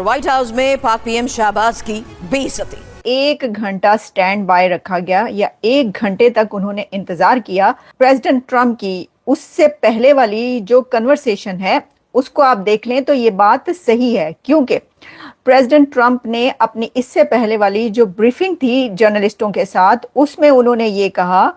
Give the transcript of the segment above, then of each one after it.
White house में पाक PM Shahbaz की बेइज्जती। 1 घंटा स्टैंड बाय रखा गया या 1 घंटे तक उन्होंने इंतजार किया प्रेसिडेंट ट्रम्प की। उससे पहले वाली जो कन्वर्सेशन है उसको आप देख लें तो ये बात सही है, क्योंकि प्रेसिडेंट ट्रम्प ने अपनी इससे पहले वाली जो ब्रीफिंग थी जर्नलिस्टों के साथ, उसमें उन्होंने ये कहा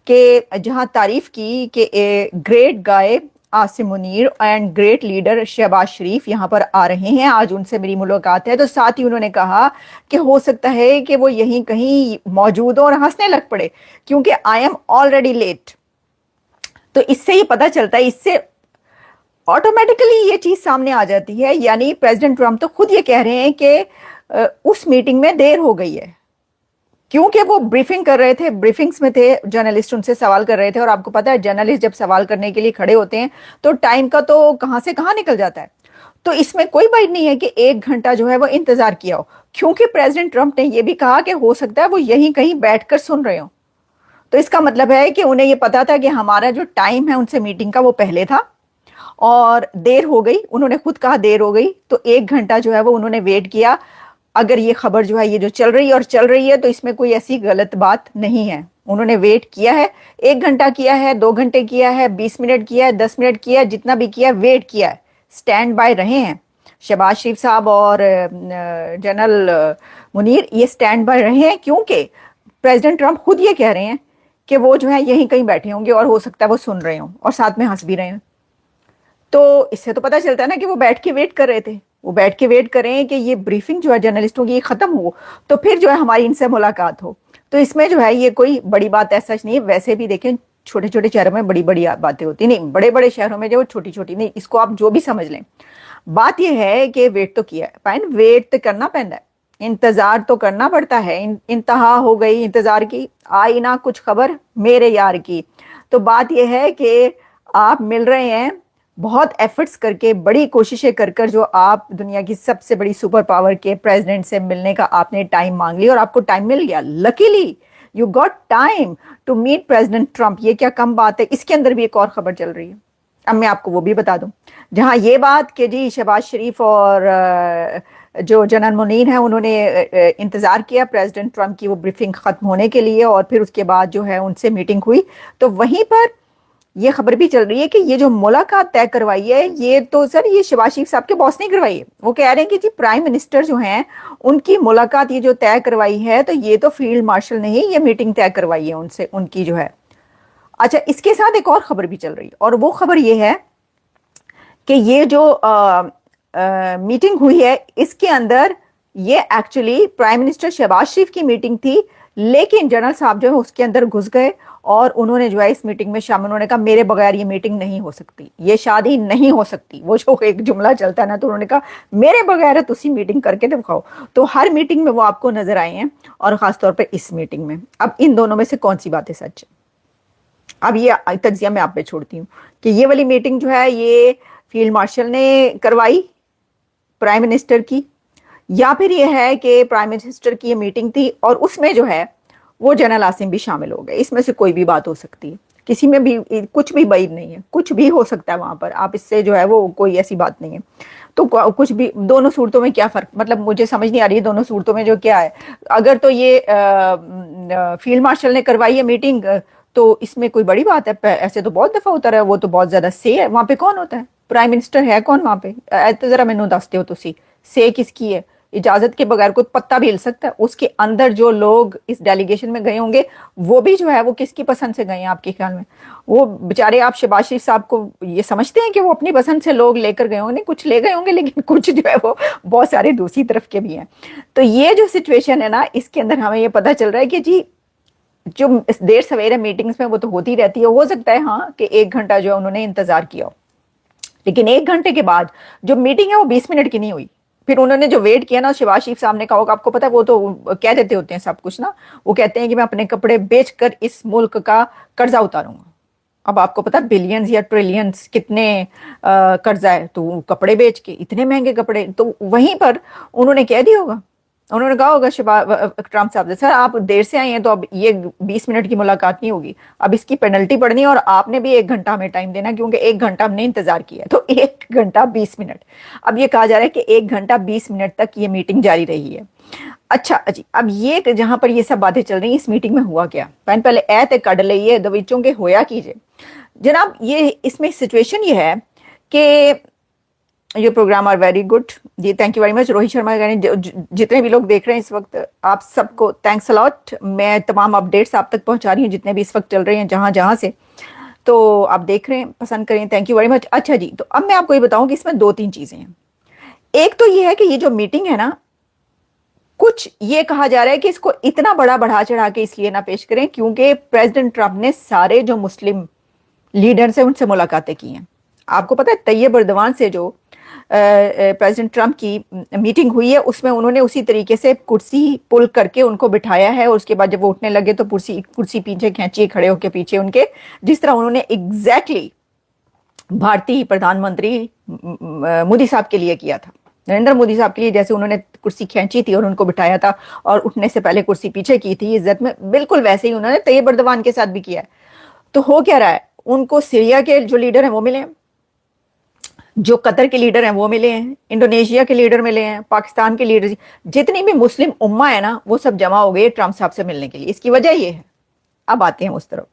कि जहां तारीफ की कि a great guy Asim Munir and great leader Shahbaz Sharif यहाँ पर आ रहे हैं, आज उनसे मेरी मुलाकात है। तो साथ ही उन्होंने कहा कि हो सकता है कि वो यहीं कहीं मौजूद हो, और हंसने लग पड़े क्योंकि आई एम ऑलरेडी लेट। तो इससे ये पता चलता है, इससे ऑटोमेटिकली ये चीज सामने आ जाती है, यानी प्रेसिडेंट ट्रम्प तो खुद ये कह रहे हैं कि उस मीटिंग में देर हो गई है, क्योंकि वो ब्रीफिंग कर रहे थे, ब्रीफिंग्स में थे, जर्नलिस्ट उनसे सवाल कर रहे थे। और आपको पता है जर्नलिस्ट जब सवाल करने के लिए खड़े होते हैं तो टाइम का तो कहां से कहां निकल जाता है। तो इसमें कोई बात नहीं है कि 1 घंटा जो है वो इंतजार किया हो, क्योंकि प्रेसिडेंट ट्रम्प ने ये भी कहा कि हो सकता है वो यहीं कहीं बैठकर सुन रहे हो। तो इसका मतलब है कि उन्हें ये पता था कि हमारा जो टाइम है उनसे मीटिंग का वो पहले था और देर हो गई। उन्होंने खुद कहा देर हो गई, तो 1 घंटा जो है वो उन्होंने वेट किया। अगर ये खबर जो है ये जो चल रही है और चल रही है तो इसमें कोई ऐसी गलत बात नहीं है। उन्होंने वेट किया है, 1 घंटा किया है, 2 घंटे किया है, 20 मिनट किया है, 10 मिनट किया है, जितना भी किया है वेट किया है, स्टैंड बाय रहे हैं। शहबाज शरीफ साहब और जनरल मुनीर ये स्टैंड बाय रहे हैं, क्योंकि प्रेसिडेंट ट्रम्प खुद ये कह रहे हैं कि वो जो है यहीं कहीं बैठे होंगे और हो सकता है वो सुन रहे हों और साथ में हंस भी रहे हैं। तो इससे तो पता चलता है ना कि वो बैठ के वेट कर रहे थे, वो बैठ के वेट कर रहे हैं कि ये ब्रीफिंग जो है जर्नलिस्टों की ये खत्म हो तो फिर जो है हमारी इनसे मुलाकात हो। तो इसमें जो है ये कोई बड़ी बात ऐसा नहीं है। वैसे भी देखें छोटे छोटे शहरों में बड़ी बड़ी बातें होती नहीं, बड़े बड़े शहरों में जो छोटी छोटी नहीं, इसको आप जो भी समझ लें। बात यह है कि वेट तो किया है, पाइन वेट तो करना पैदा है, इंतजार तो करना पड़ता है। इंतहा हो गई इंतजार की, आई ना कुछ खबर मेरे यार की। तो बात यह है कि आप मिल रहे हैं बहुत एफर्ट्स करके, बड़ी कोशिशें कर कर, जो आप दुनिया की सबसे बड़ी सुपर पावर के प्रेसिडेंट से मिलने का आपने टाइम मांग लिया और आपको टाइम मिल गया। Luckily you got time to meet President Trump. ये क्या कम बात है। इसके अंदर भी एक और खबर चल रही है, अब मैं आपको वो भी बता दूं। जहां ये बात कि जी शहबाज शरीफ और जो जनरल मुनीर हैं उन्होंने इंतजार किया प्रेसिडेंट ट्रम्प की वो ब्रीफिंग खत्म होने के लिए और फिर उसके बाद जो है उनसे मीटिंग हुई, तो वहीं पर ये खबर भी चल रही है कि ये जो मुलाकात तय करवाई है ये तो सर ये शहबाज शरीफ साहब के बॉस ने करवाई है। वो कह रहे हैं कि जी प्राइम मिनिस्टर जो हैं उनकी मुलाकात ये जो तय करवाई है, तो ये तो फील्ड मार्शल ने ही ये मीटिंग तय करवाई है उनसे, उनकी जो है। अच्छा, इसके साथ एक और खबर भी चल रही है और वो खबर ये है कि ये जो मीटिंग हुई है इसके अंदर ये एक्चुअली प्राइम मिनिस्टर शहबाज शरीफ की मीटिंग थी, लेकिन जनरल साहब जो है उसके अंदर घुस गए और उन्होंने जो है इस मीटिंग में शामिल, उन्होंने कहा मेरे बगैर ये मीटिंग नहीं हो सकती, ये शादी नहीं हो सकती। वो जो एक जुमला चलता है ना, तो उन्होंने कहा मेरे बगैर तुसी मीटिंग करके दिखाओ। तो हर मीटिंग में वो आपको नजर आए हैं और खासतौर पर इस मीटिंग में। अब इन दोनों में से कौन सी बात है सच है, अब ये तज्जिया मैं आप पे छोड़ती हूँ कि ये वाली मीटिंग जो है ये फील्ड मार्शल ने करवाई प्राइम मिनिस्टर की, या फिर ये है कि प्राइम मिनिस्टर की ये मीटिंग थी और उसमें जो है वो जनरल आसिम भी शामिल हो गए। इसमें से कोई भी बात हो सकती है, किसी में भी कुछ भी बैद नहीं है, कुछ भी हो सकता है वहां पर। आप इससे जो है वो कोई ऐसी बात नहीं है। तो कुछ भी, दोनों सूरतों में क्या फर्क, मतलब मुझे समझ नहीं आ रही है दोनों सूरतों में जो क्या है। अगर तो ये फील्ड मार्शल ने करवाई है मीटिंग तो इसमें कोई बड़ी बात है, ऐसे तो बहुत दफा होता रहा, वो तो बहुत ज्यादा से है। वहां पे कौन होता है, प्राइम मिनिस्टर है कौन वहां पे, तो जरा मैनू दसते हो तुसी, से किसकी है। इजाजत के बगैर कोई पत्ता भी हिल सकता है। उसके अंदर जो लोग इस डेलीगेशन में गए होंगे वो भी जो है वो किसकी पसंद से गए हैं आपके ख्याल में? वो बेचारे, आप शहबाज शरीफ साहब को ये समझते हैं कि वो अपनी पसंद से लोग लेकर गए होंगे? कुछ ले गए होंगे, लेकिन कुछ जो है वो बहुत सारे दूसरी तरफ के भी हैं। तो ये जो सिचुएशन है ना, इसके अंदर हमें ये पता चल रहा है कि जी जो देर सवेरे मीटिंग्स में वो तो होती रहती है। हो सकता है हाँ कि 1 घंटा जो है उन्होंने इंतजार किया हो, लेकिन 1 घंटे के बाद जो मीटिंग है वो 20 मिनट की नहीं हुई। फिर उन्होंने जो वेट किया ना, शहबाज शरीफ साहब ने कहा होगा, आपको पता है वो तो कह देते होते हैं सब कुछ ना, वो कहते हैं कि मैं अपने कपड़े बेचकर इस मुल्क का कर्जा उतारूंगा। अब आपको पता है बिलियंस या ट्रिलियंस कितने कर्जा है, तो कपड़े बेच के, इतने महंगे कपड़े, तो वहीं पर उन्होंने कह दिया होगा उन्होंने कहा होगा ट्रम्प साहब से, सर आप देर से आए हैं तो अब ये 20 मिनट की मुलाकात नहीं होगी, अब इसकी पेनल्टी पड़नी है और आपने भी 1 घंटा हमें टाइम देना, क्योंकि 1 घंटा हमने इंतजार किया है। तो 1 घंटा 20 मिनट, अब ये कहा जा रहा है कि 1 घंटा 20 मिनट तक ये मीटिंग जारी रही है। अच्छा जी, अब ये जहां पर ये सब बातें चल रही हैं, इस मीटिंग में हुआ क्या, पहले ऐ कड़ लीए दविचों के होया कीजिए जनाब। ये इसमें सिचुएशन ये है कि ये programme are very good ji, thank you very much. Rohit Sharma जितने भी लोग देख रहे हैं इस वक्त, आप सबको थैंक्स अलॉट। मैं तमाम अपडेट्स आप तक पहुंचा रही हूँ जितने भी इस वक्त चल रहे हैं जहां से, तो आप देख रहे हैं, पसंद करें, थैंक यू वेरी मच। अच्छा जी, तो अब मैं आपको ये बताऊं कि इसमें 2-3 चीजें हैं। एक तो ये है कि ये जो मीटिंग है ना, कुछ ये कहा जा रहा है कि इसको इतना बड़ा बढ़ा चढ़ा के इसलिए ना पेश करें क्योंकि प्रेसिडेंट ट्रंप ने सारे जो मुस्लिम लीडर्स हैं उनसे मुलाकातें की हैं। आपको पता है तैयब एर्दोगान से जो प्रेसिडेंट ट्रंप की मीटिंग हुई है, उसमें उन्होंने उसी तरीके से कुर्सी पुल करके उनको बिठाया है, और उसके बाद जब वो उठने लगे तो कुर्सी पीछे खींची खड़े होकर पीछे उनके, जिस तरह उन्होंने एग्जैक्टली भारतीय प्रधानमंत्री मोदी साहब के लिए किया था, नरेंद्र मोदी साहब के लिए, जैसे उन्होंने कुर्सी खींची थी और उनको बिठाया था और उठने से पहले कुर्सी पीछे की थी इज्जत में, बिल्कुल वैसे ही उन्होंने तैयब एर्दोगान के साथ भी किया है। तो हो क्या रहा है, उनको सीरिया के जो लीडर हैं वो मिले हैं, जो कतर के लीडर हैं वो मिले हैं, इंडोनेशिया के लीडर मिले हैं, पाकिस्तान के लीडर, जितनी भी मुस्लिम उम्मा है ना वो सब जमा हो गए ट्रंप साहब से मिलने के लिए। इसकी वजह ये है, अब आते हैं उस तरफ।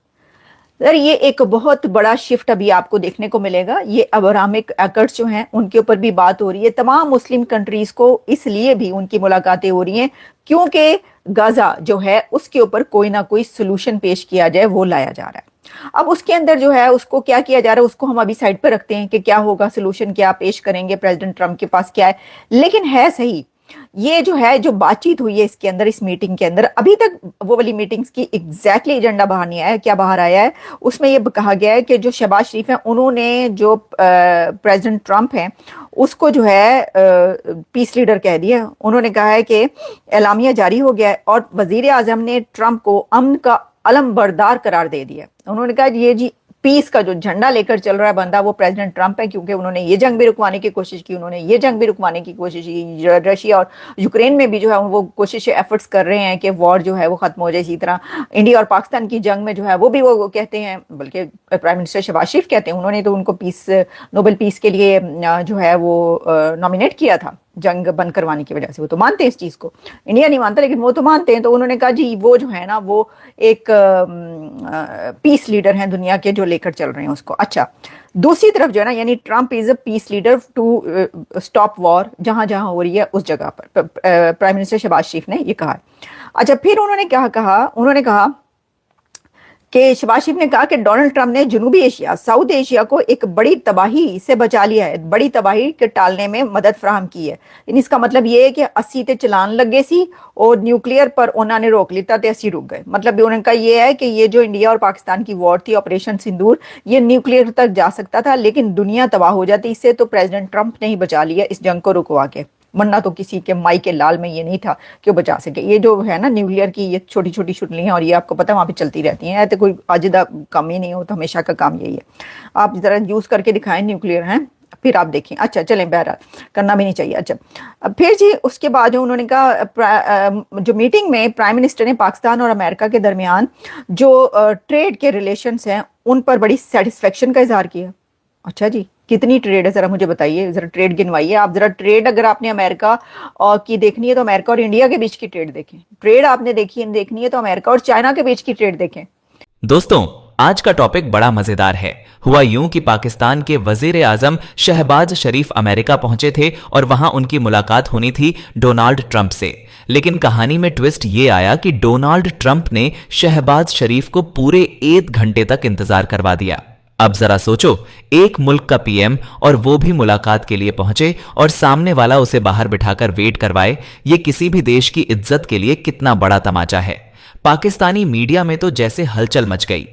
सर ये एक बहुत बड़ा शिफ्ट अभी आपको देखने को मिलेगा। ये अब्राहमिक एकर्ड्स जो हैं उनके ऊपर भी बात हो रही है, तमाम मुस्लिम कंट्रीज को इसलिए भी उनकी मुलाकातें हो रही हैं क्योंकि गाजा जो है उसके ऊपर कोई ना कोई सोल्यूशन पेश किया जाए, वो लाया जा रहा है। अब उसके अंदर जो है उसको क्या किया जा रहा है, उसको हम अभी साइड पर रखते हैं कि क्या होगा, सोल्यूशन क्या पेश करेंगे, प्रेसिडेंट ट्रंप के पास क्या है। लेकिन है सही, ये जो है जो बातचीत हुई है इसके अंदर, इस मीटिंग के अंदर, अभी तक वो वाली मीटिंग्स की एग्जैक्टली एजेंडा बाहर नहीं आया। क्या बाहर आया है, उसमें ये कहा गया है कि जो शहबाज शरीफ हैं उन्होंने जो प्रेसिडेंट ट्रंप हैं उसको जो है पीस लीडर कह दिया। उन्होंने कहा है कि एलामिया जारी हो गया है और वजीर आजम ने ट्रंप को अमन का अलमबरदार करार दे दिया। उन्होंने कहा ये जी पीस का जो झंडा लेकर चल रहा है बंदा वो प्रेसिडेंट ट्रंप है, क्योंकि उन्होंने ये जंग भी रुकवाने की कोशिश की, उन्होंने ये जंग भी रुकवाने की कोशिश की, रशिया और यूक्रेन में भी जो है वो कोशिश एफर्ट्स कर रहे हैं कि वॉर जो है वो खत्म हो जाए। इसी तरह इंडिया और पाकिस्तान की जंग में जो है वो भी वो कहते हैं, बल्कि प्राइम मिनिस्टर शहबाज शरीफ कहते हैं, उन्होंने तो उनको नोबेल पीस के लिए जो है वो नॉमिनेट किया था जंग बंद करवाने की वजह से। वो तो मानते हैं इस चीज को, इंडिया नहीं मानता लेकिन वो तो मानते हैं। तो उन्होंने कहा जी वो जो है ना वो एक पीस लीडर हैं दुनिया के जो लेकर चल रहे हैं उसको। अच्छा, दूसरी तरफ जो है ना, यानी Trump is a peace leader to stop war, जहां जहां हो रही है उस जगह पर प्राइम मिनिस्टर शहबाज शरीफ ने ये कहा। अच्छा, फिर उन्होंने क्या कहा, उन्होंने कहा कि शहबाज शरीफ ने कहा कि डोनाल्ड ट्रंप ने जनूबी एशिया, साउथ एशिया को एक बड़ी तबाही से बचा लिया है, बड़ी तबाही के टालने में मदद फराहम की है। इसका मतलब ये है कि 80 ते चलान लगे सी और न्यूक्लियर पर उन्होंने रोक लिया ते 80 रुक गए। मतलब उनका ये है कि ये जो इंडिया और पाकिस्तान की वॉर थी ऑपरेशन सिंदूर, ये न्यूक्लियर तक जा सकता था लेकिन दुनिया तबाह हो जाती इससे, तो प्रेसिडेंट ट्रंप ने ही बचा लिया इस जंग को रुकवा के, वरना तो किसी के माई के लाल में ये नहीं था कि वो बचा सके। ये जो है ना न्यूक्लियर की ये छोटी छोटी छुटलियां, और ये आपको पता है वहां पे चलती रहती हैं, तो कोई आजिदा काम ही नहीं हो, तो हमेशा का काम यही है। आप जरा यूज करके दिखाएं न्यूक्लियर हैं, फिर आप देखें। अच्छा चलें, बहरहाल करना भी नहीं चाहिए। अच्छा, अब फिर जी उसके बाद जो उन्होंने कहा, जो मीटिंग में प्राइम मिनिस्टर ने पाकिस्तान और अमेरिका के दरमियान जो ट्रेड के रिलेशंस हैं उन पर बड़ी सेटिस्फेक्शन का इजहार किया। अच्छा जी, कितनी ट्रेड है जरा मुझे बताइए, जरा ट्रेड गिनवाइए आप जरा। ट्रेड अगर आपने अमेरिका की देखनी है तो अमेरिका और इंडिया के बीच की ट्रेड देखें, ट्रेड आपने देखनी है तो अमेरिका और चाइना के बीच की ट्रेड देखें। दोस्तों, आज का टॉपिक बड़ा मजेदार है। हुआ यूं कि पाकिस्तान के वजीर आजम शहबाज शरीफ अमेरिका पहुंचे थे और वहां उनकी मुलाकात होनी थी डोनाल्ड ट्रंप से। लेकिन कहानी में ट्विस्ट ये आया कि डोनाल्ड ट्रंप ने शहबाज शरीफ को पूरे 1 घंटे तक इंतजार करवा दिया। अब जरा सोचो, एक मुल्क का पीएम और वो भी मुलाकात के लिए पहुंचे और सामने वाला उसे बाहर बिठाकर वेट करवाए, ये किसी भी देश की इज्जत के लिए कितना बड़ा तमाचा है। पाकिस्तानी मीडिया में तो जैसे हलचल मच गई।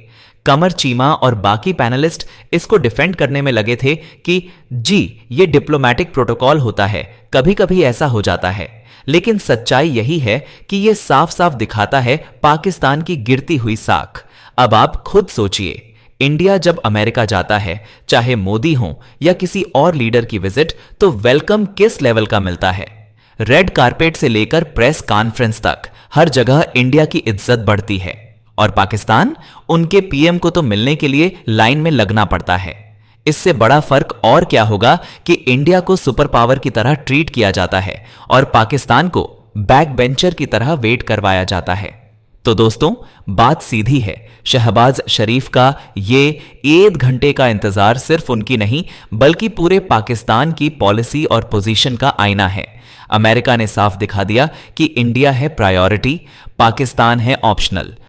कमर चीमा और बाकी पैनलिस्ट इसको डिफेंड करने में लगे थे कि जी ये डिप्लोमेटिक प्रोटोकॉल होता है, कभी कभी ऐसा हो जाता है। लेकिन सच्चाई यही है कि ये साफ साफ दिखाता है पाकिस्तान की गिरती हुई साख। अब आप खुद सोचिए, इंडिया जब अमेरिका जाता है, चाहे मोदी हो या किसी और लीडर की विजिट, तो वेलकम किस लेवल का मिलता है। रेड कारपेट से लेकर प्रेस कॉन्फ्रेंस तक हर जगह इंडिया की इज्जत बढ़ती है और पाकिस्तान उनके पीएम को तो मिलने के लिए लाइन में लगना पड़ता है। इससे बड़ा फर्क और क्या होगा कि इंडिया को सुपर पावर की तरह ट्रीट किया जाता है और पाकिस्तान को बैक बेंचर की तरह वेट करवाया जाता है। तो दोस्तों, बात सीधी है, शहबाज शरीफ का ये 1 घंटे का इंतजार सिर्फ उनकी नहीं बल्कि पूरे पाकिस्तान की पॉलिसी और पोजीशन का आईना है। अमेरिका ने साफ दिखा दिया कि इंडिया है प्रायोरिटी, पाकिस्तान है ऑप्शनल।